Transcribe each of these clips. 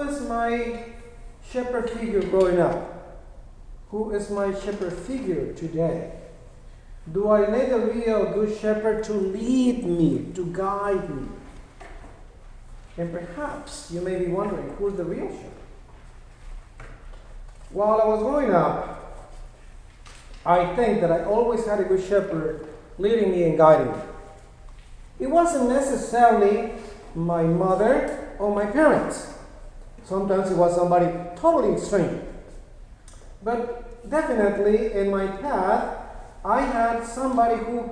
was my shepherd figure growing up? Who is my shepherd figure today? Do I let the real good shepherd to lead me, to guide me? And perhaps you may be wondering, who's the real shepherd? While I was growing up, I think that I always had a good shepherd leading me and guiding me. It wasn't necessarily my mother or my parents. Sometimes it was somebody totally strange. But definitely in my path, I had somebody who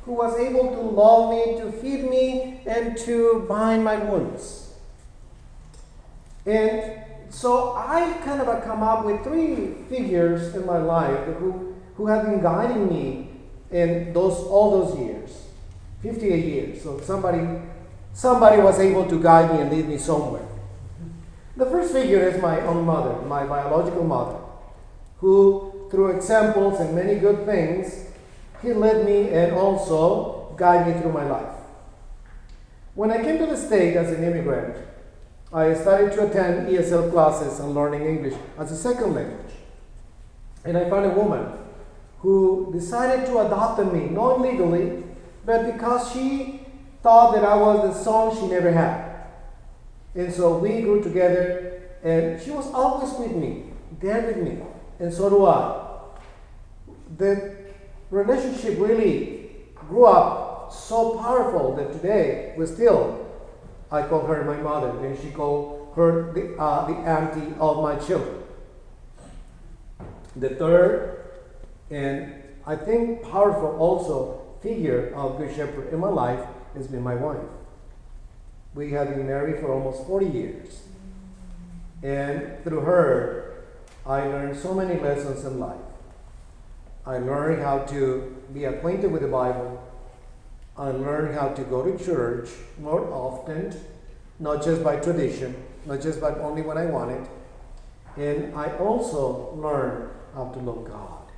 was able to love me, to feed me, and to bind my wounds. And so I kind of come up with three figures in my life who have been guiding me in all those years, 58 years. So somebody was able to guide me and lead me somewhere. The first figure is my own mother, my biological mother, who, through examples and many good things, he led me and also guided me through my life. When I came to the States as an immigrant, I started to attend ESL classes and learning English as a second language. And I found a woman who decided to adopt me, not legally, but because she thought that I was the son she never had. And so we grew together, and she was always with me, there with me, and so do I. The relationship really grew up so powerful that today I call her my mother, and she called her the auntie of my children. The third, and I think powerful also, figure of Good Shepherd in my life has been my wife. We have been married for almost 40 years. And through her, I learned so many lessons in life. I learned how to be acquainted with the Bible. I learned how to go to church more often, not just by tradition, not just by only when I want it. And I also learned how to love God.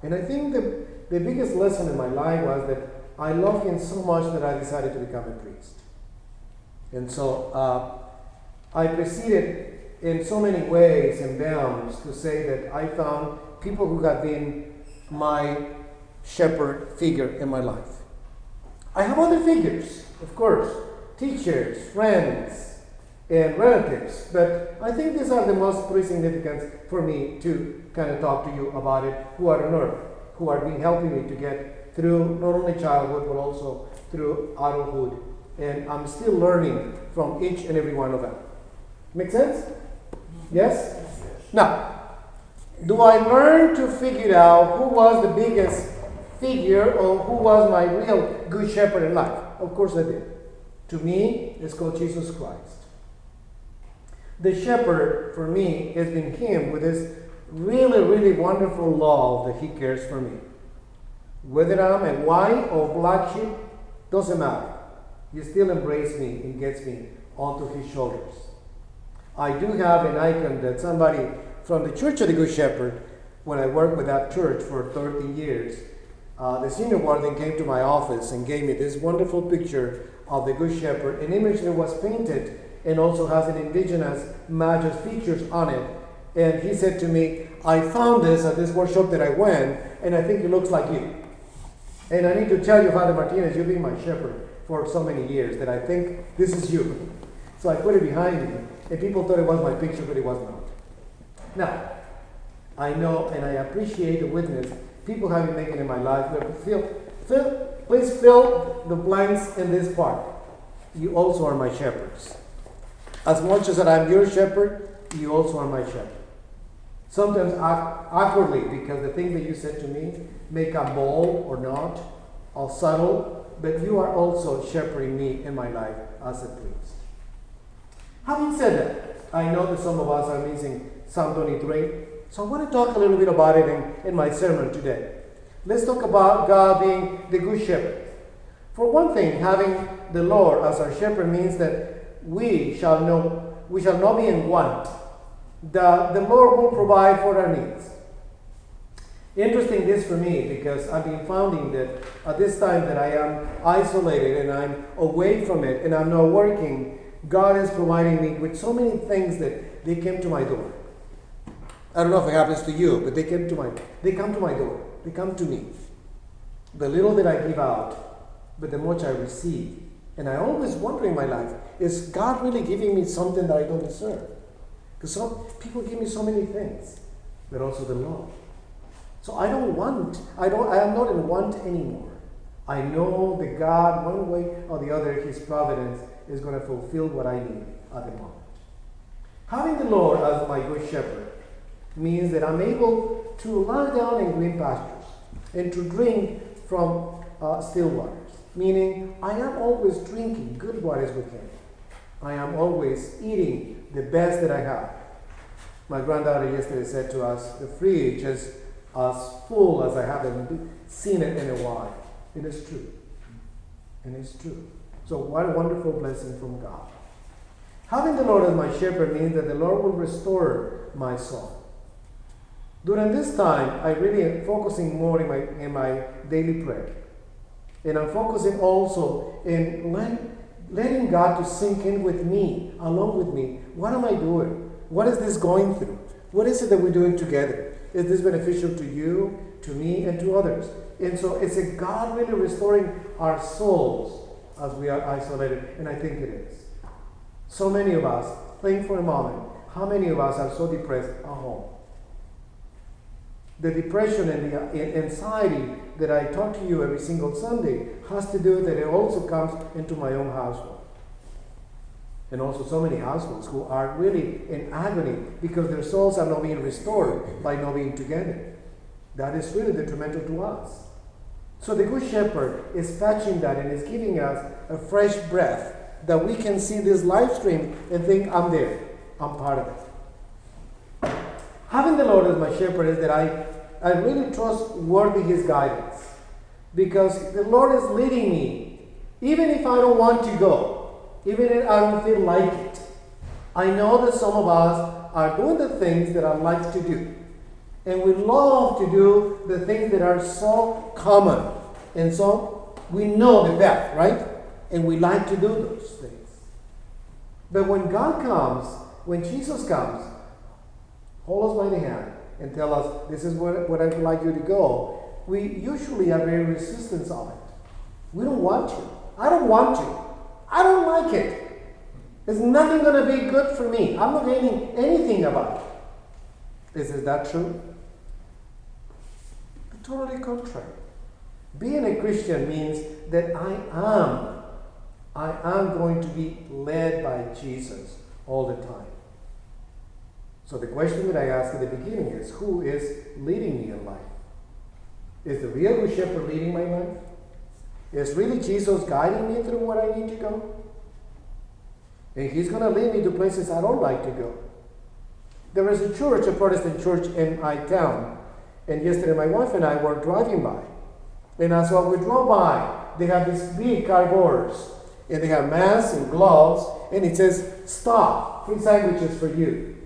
And I think the biggest lesson in my life was that I loved Him so much that I decided to become a priest. And so I proceeded in so many ways and bounds to say that I found people who have been my shepherd figure in my life. I have other figures, of course, teachers, friends, and relatives, but I think these are the most three significant for me to kind of talk to you about it, who are on earth, who are been helping me to get through not only childhood, but also through adulthood. And I'm still learning from each and every one of them. Make sense? Yes? Now, do I learn to figure out who was the biggest figure or who was my real good shepherd in life? Of course I did. To me, it's called Jesus Christ. The shepherd, for me, has been Him with His really, really wonderful love that He cares for me. Whether I'm a white or black sheep, doesn't matter. He still embraces me and gets me onto His shoulders. I do have an icon that somebody from the Church of the Good Shepherd, when I worked with that church for 30 years, the senior warden came to my office and gave me this wonderful picture of the Good Shepherd, an image that was painted and also has an indigenous Maya features on it. And he said to me, I found this at this workshop that I went, and I think it looks like you. And I need to tell you, Father Martinez, you've been my shepherd for so many years that I think this is you. So I put it behind me, and people thought it was my picture, but it was not. Now, I know and I appreciate the witness people have been making in my life. Please fill the blanks in this part. You also are my shepherds. As much as that I'm your shepherd, you also are my shepherd. Sometimes awkwardly, because the things that you said to me may come bold or not, or subtle, but you are also shepherding me in my life as a priest. Having said that, I know that some of us are missing Psalm 23, so I want to talk a little bit about it in my sermon today. Let's talk about God being the good shepherd. For one thing, having the Lord as our shepherd means that we shall not be in want. The Lord will provide for our needs. Interesting this for me, because I've been finding that at this time that I am isolated and I'm away from it and I'm not working, God is providing me with so many things that they came to my door. I don't know if it happens to you, but they come to my door. They come to me. The little that I give out, but the much I receive. And I always wonder in my life, is God really giving me something that I don't deserve? Because some people give me so many things, but also the Lord. So I am not in want anymore. I know that God, one way or the other, His providence is going to fulfill what I need at the moment. Having the Lord as my good shepherd means that I'm able to lie down in green pastures and to drink from still waters. Meaning, I am always drinking good waters with Him. I am always eating the best that I have. My granddaughter yesterday said to us, the fridge is as full as I haven't seen it in a while. It is true. And it's true. So what a wonderful blessing from God. Having the Lord as my shepherd means that the Lord will restore my soul. During this time, I really am focusing more in my daily prayer. And I'm focusing also in letting God to sink in with me, along with me. What am I doing? What is this going through? What is it that we're doing together? Is this beneficial to you, to me, and to others? And so it's a God really restoring our souls as we are isolated, and I think it is. So many of us, think for a moment, how many of us are so depressed at home? The depression and the anxiety that I talk to you every single Sunday has to do that it also comes into my own household. And also so many households who are really in agony because their souls are not being restored by not being together. That is really detrimental to us. So the Good Shepherd is patching that and is giving us a fresh breath that we can see this live stream and think, I'm there, I'm part of it. Having the Lord as my shepherd is that I really trust worthy His guidance, because the Lord is leading me, even if I don't want to go, even if I don't feel like it. I know that some of us are doing the things that I like to do, and we love to do the things that are so common, and so we know the path, right? And we like to do those things. But when God comes, when Jesus comes, hold us by the hand and tell us, this is what I would like you to go, we usually are very resistant of it. We don't want to. I don't want to. I don't like it. There's nothing going to be good for me. I'm not gaining anything about it. Is that true? Totally contrary. Being a Christian means that I am going to be led by Jesus all the time. So the question that I asked at the beginning is, who is leading me in life? Is the real Good Shepherd leading my life? Is really Jesus guiding me through what I need to go? And He's going to lead me to places I don't like to go. There is a church, a Protestant church in my town, and yesterday my wife and I were driving by. And as we drove by, they have these big cardboards, and they have masks and gloves, and it says, "Stop, free sandwiches for you."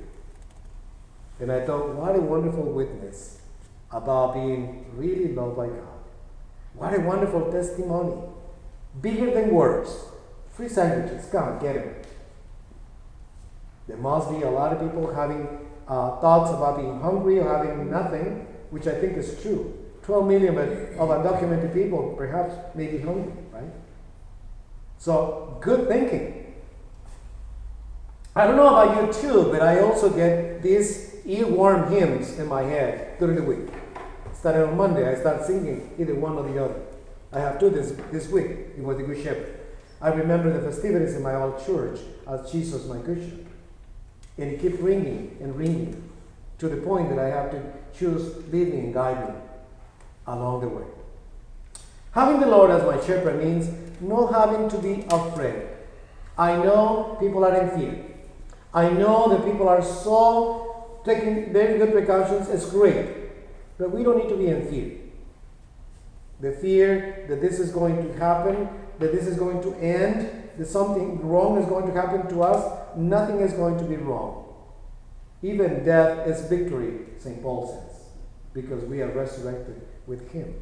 And I thought, what a wonderful witness about being really loved by God. What a wonderful testimony. Bigger than words. Free sandwiches, come, get them. There must be a lot of people having thoughts about being hungry or having nothing, which I think is true. 12 million of undocumented people perhaps may be hungry, right? So, good thinking. I don't know about you too, but I also get these earworm hymns in my head during the week. Starting on Monday, I start singing either one or the other. I have two this week. It was the Good Shepherd. I remember the festivities in my old church as Jesus, my Good Shepherd. And it kept ringing and ringing to the point that I have to choose lead me and guide me along the way. Having the Lord as my shepherd means not having to be afraid. I know people are in fear. I know that people are so taking very good precautions. It's great. But we don't need to be in fear. The fear that this is going to happen, that this is going to end, that something wrong is going to happen to us, nothing is going to be wrong. Even death is victory, St. Paul says, because we are resurrected with Him.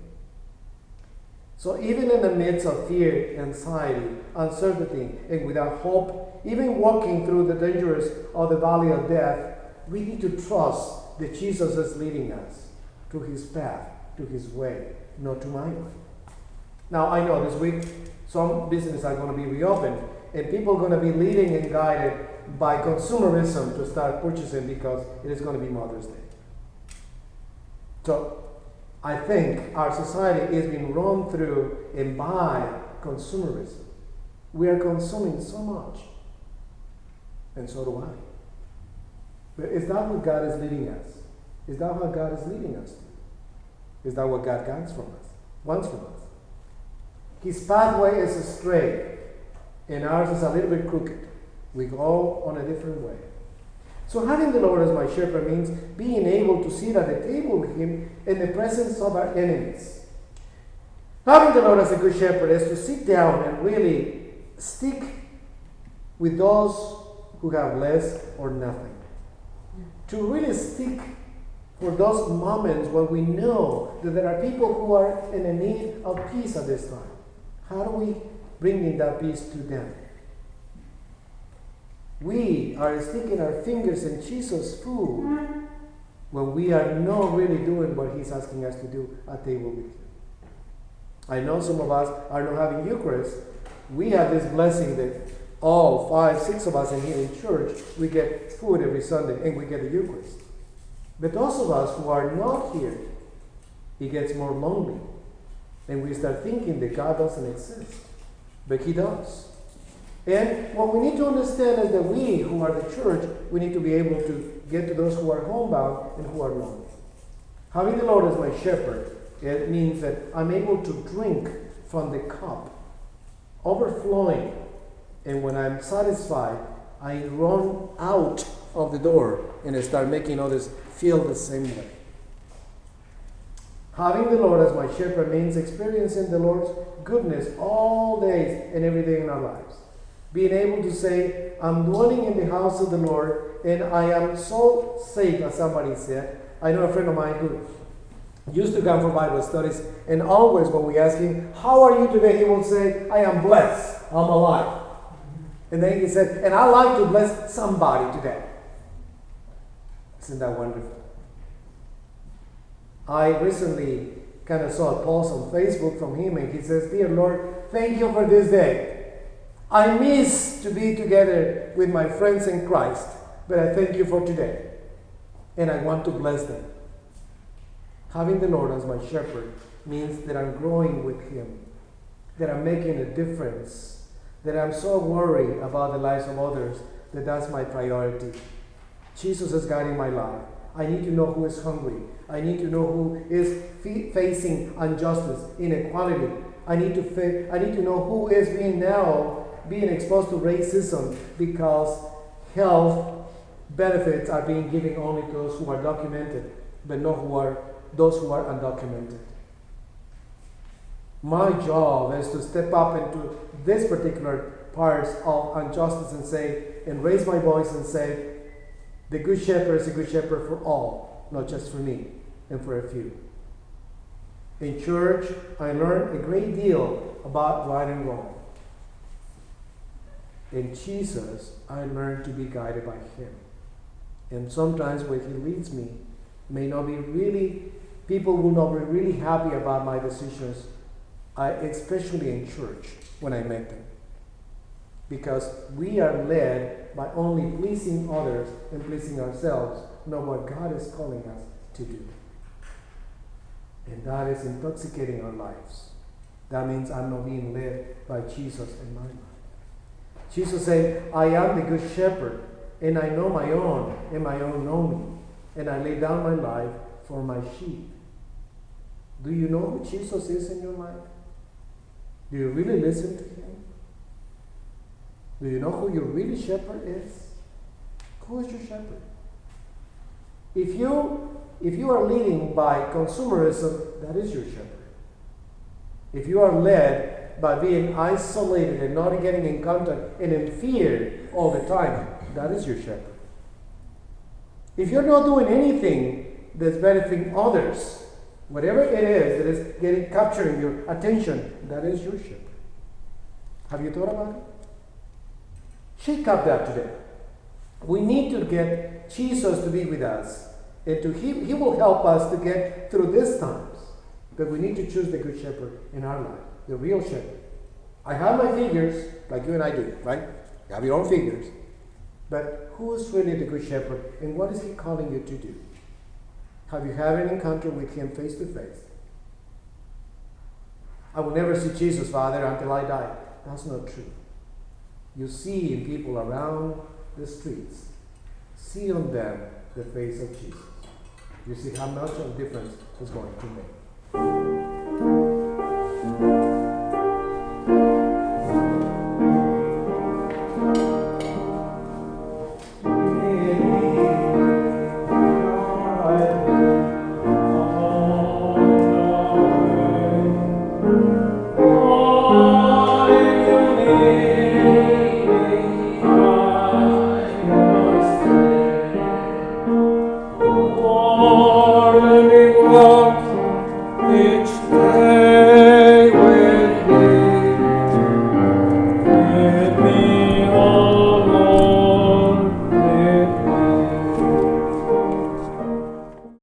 So even in the midst of fear, anxiety, uncertainty, and without hope, even walking through the dangers of the valley of death, we need to trust that Jesus is leading us to his path, to his way, not to my way. Now, I know this week some businesses are going to be reopened, and people are going to be leading and guided by consumerism to start purchasing because it is going to be Mother's Day. So, I think our society is being run through and by consumerism. We are consuming so much, and so do I. But is that what God is leading us? Is that what God is leading us to? Is that what God wants from us? His pathway is straight, and ours is a little bit crooked. We go on a different way. So having the Lord as my shepherd means being able to sit at the table with him in the presence of our enemies. Having the Lord as a good shepherd is to sit down and really stick with those who have less or nothing. To really stick for those moments when we know that there are people who are in a need of peace at this time. How do we bring in that peace to them? We are sticking our fingers in Jesus' food when we are not really doing what he's asking us to do at table with him. I know some of us are not having Eucharist. We have this blessing that all 5, 6 of us in here in church, we get food every Sunday and we get the Eucharist. But those of us who are not here, it gets more lonely. And we start thinking that God doesn't exist. But he does. And what we need to understand is that we, who are the church, we need to be able to get to those who are homebound and who are lonely. Having the Lord as my shepherd, it means that I'm able to drink from the cup, overflowing. And when I'm satisfied, I run out of the door and I start making others feel the same way. Having the Lord as my shepherd means experiencing the Lord's goodness all days and every day in our lives. Being able to say, I'm dwelling in the house of the Lord and I am so safe, as somebody said. I know a friend of mine who used to come for Bible studies, and always when we ask him, how are you today? He will say, I am blessed. I'm alive. And then he said, and I like to bless somebody today. Isn't that wonderful? I recently kind of saw a post on Facebook from him, and he says, dear Lord, thank you for this day. I miss to be together with my friends in Christ, but I thank you for today. And I want to bless them. Having the Lord as my shepherd means that I'm growing with him, that I'm making a difference, that I'm so worried about the lives of others that that's my priority. Jesus is guiding my life. I need to know who is hungry. I need to know who is facing injustice, inequality. I need to know who is being exposed to racism because health benefits are being given only to those who are documented, but not those who are undocumented. My job is to step up into this particular parts of injustice and raise my voice and say, the Good Shepherd is a good shepherd for all, not just for me and for a few. In church, I learned a great deal about right and wrong. In Jesus, I learned to be guided by him. And sometimes where he leads me people will not be really happy about my decisions, especially in church when I make them. Because we are led by only pleasing others and pleasing ourselves, not what God is calling us to do. And that is intoxicating our lives. That means I'm not being led by Jesus in my life. Jesus said, I am the good shepherd, and I know my own, and my own know me, and I lay down my life for my sheep. Do you know who Jesus is in your life? Do you really listen to him? Do you know who your really shepherd is? Who is your shepherd? If you are leading by consumerism, that is your shepherd. If you are led by being isolated and not getting in contact and in fear all the time, that is your shepherd. If you're not doing anything that's benefiting others, Whatever it is that is getting capturing your attention, that is your shepherd. Have you thought about it? Shake up that today. We need to get Jesus to be with us. And He will help us to get through these times. But we need to choose the good shepherd in our life, the real shepherd. I have my figures, like you and I do, right? You have your own figures. But who is really the good shepherd, and what is He calling you to do? Have you had an encounter with Him face to face? I will never see Jesus, Father, until I die. That's not true. You see in people around the streets, see on them the face of Jesus. You see how much of a difference it's going to make.